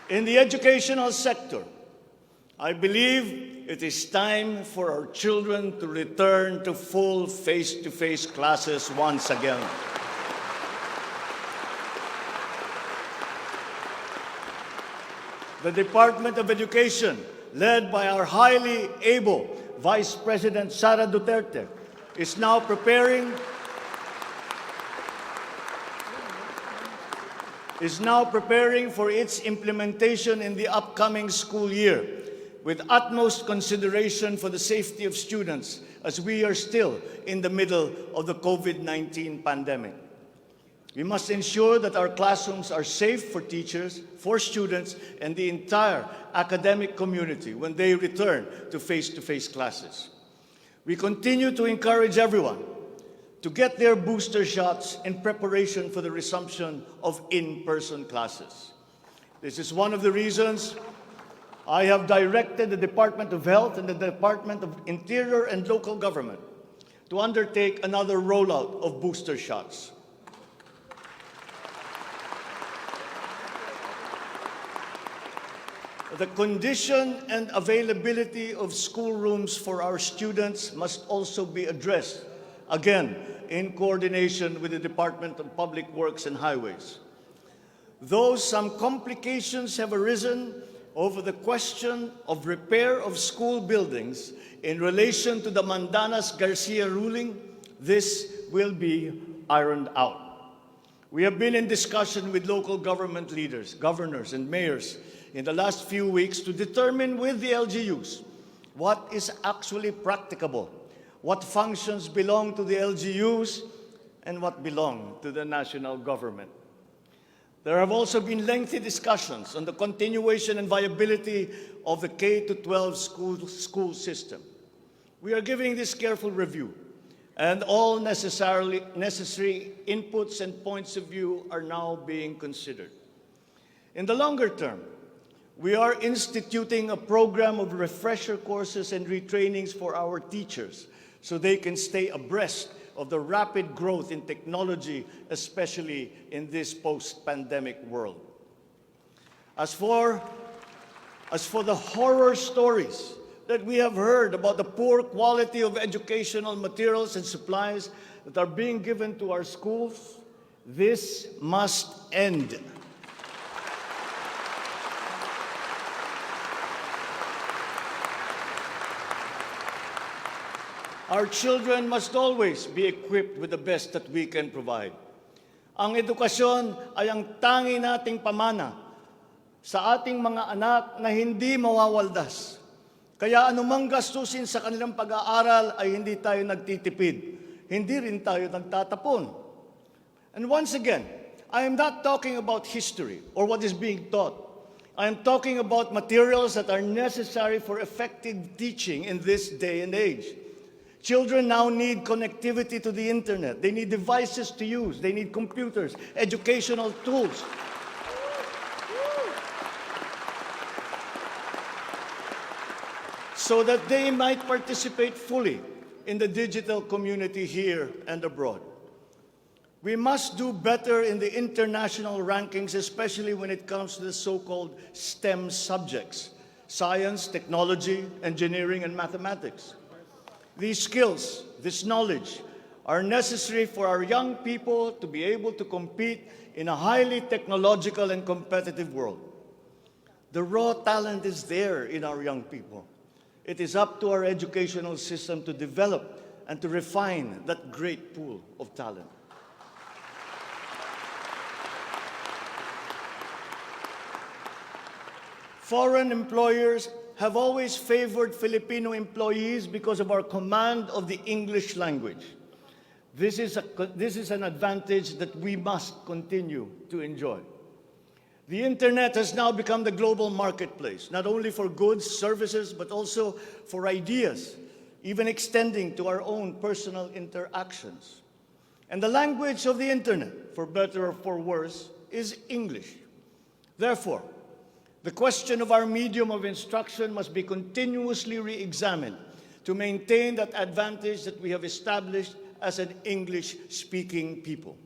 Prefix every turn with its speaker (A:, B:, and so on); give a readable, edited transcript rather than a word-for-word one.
A: In the educational sector, I believe it is time for our children to return to full face-to-face classes once again. The Department of Education, led by our highly able Vice President Sara Duterte, is now preparing for its implementation in the upcoming school year, with utmost consideration for the safety of students as we are still in the middle of the COVID-19 pandemic. We must ensure that our classrooms are safe for teachers, for students, and the entire academic community when they return to face-to-face classes. We continue to encourage everyone to get their booster shots in preparation for the resumption of in-person classes. This is one of the reasons I have directed the Department of Health and the Department of Interior and Local Government to undertake another rollout of booster shots. The condition and availability of schoolrooms for our students must also be addressed, again, in coordination with the Department of Public Works and Highways. Though some complications have arisen over the question of repair of school buildings in relation to the Mandanas-Garcia ruling, this will be ironed out. We have been in discussion with local government leaders, governors, and mayors in the last few weeks to determine with the LGUs what is actually practicable, what functions belong to the LGUs, and what belong to the national government. There have also been lengthy discussions on the continuation and viability of the K-12 school system. We are giving this careful review, and all necessary inputs and points of view are now being considered. In the longer term, we are instituting a program of refresher courses and retrainings for our teachers so they can stay abreast of the rapid growth in technology, especially in this post-pandemic world. As for the horror stories that we have heard about the poor quality of educational materials and supplies that are being given to our schools, this must end. Our children must always be equipped with the best that we can provide. Ang edukasyon ay ang tangi nating pamana sa ating mga anak na hindi mawawaldas. Kaya anumang gastusin sa kanilang pag-aaral ay hindi tayo nagtitipid. Hindi rin tayo nagtatapon. And once again, I am not talking about history or what is being taught. I am talking about materials that are necessary for effective teaching in this day and age. Children now need connectivity to the internet. They need devices to use. They need computers, educational tools. So that they might participate fully in the digital community here and abroad. We must do better in the international rankings, especially when it comes to the so-called STEM subjects: science, technology, engineering, and mathematics. These skills, this knowledge, are necessary for our young people to be able to compete in a highly technological and competitive world. The raw talent is there in our young people. It is up to our educational system to develop and to refine that great pool of talent. Foreign employers have always favored Filipino employees because of our command of the English language. This is an advantage that we must continue to enjoy. The internet has now become the global marketplace, not only for goods, services, but also for ideas, even extending to our own personal interactions. And the language of the internet, for better or for worse, is English. Therefore, the question of our medium of instruction must be continuously re-examined to maintain that advantage that we have established as an English-speaking people.